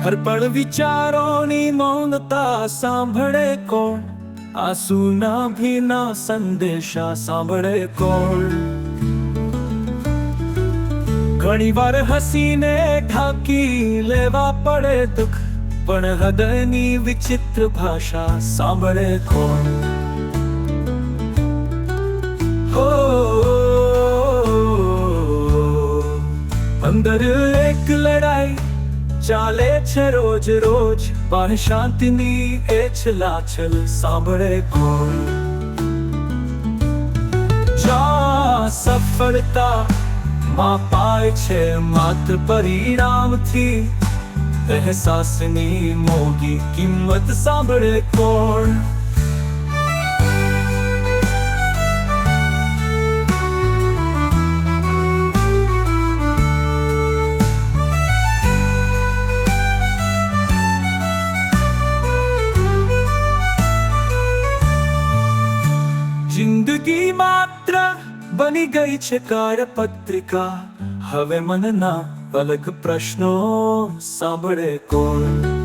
હરપળ વિચારોની મૌનતા સાંભળે કોણ? આંસુના ભીના સંદેશા સાંભળે કોણ? ઘણી વાર હસીને ઢાંકી લેવા પડે દુઃખ, પણ હૃદયની વિચિત્ર ભાષા સાંભળે કોણ? હો અંદર એક લડાઈ ચાલે છે રોજ રોજ, પણ શાંતિની એ છલાછલ સાંભળે કોણ? જ્યાં સફળતા માપાય છે માત્ર પરિણામથી, અહેસાસની મોંઘી કિંમત સાંભળે કોણ? જિંદગી માત્ર બની ગઈ છે કાળપત્રિકા, હવે મનના અલગ પ્રશ્નો સાંભળે કોણ?